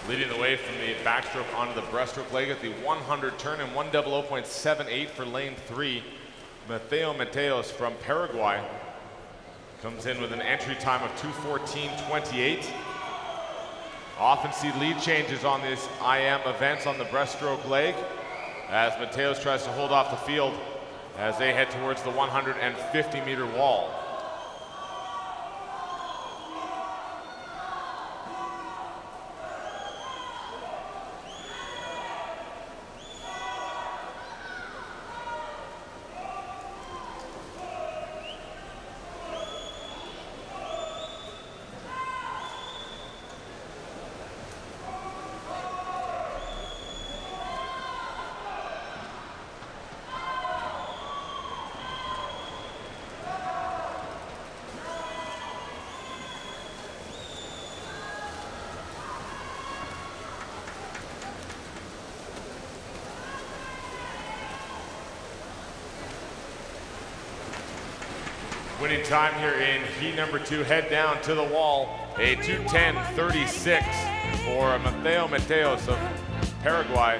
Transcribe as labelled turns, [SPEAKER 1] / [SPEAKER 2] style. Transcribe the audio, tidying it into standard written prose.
[SPEAKER 1] Leading the way from the backstroke onto the breaststroke leg at the 100 turn in 100.78 for lane 3. Matteo Mateos from Paraguay comes in with an entry time of 2:14.28. Often see lead changes on these IM events on the breaststroke leg as Mateos tries to hold off the field as they head towards the 150-meter wall. Winning time here in heat number 2, head down to the wall, a 2:10.36 for Matteo Mateos of Paraguay.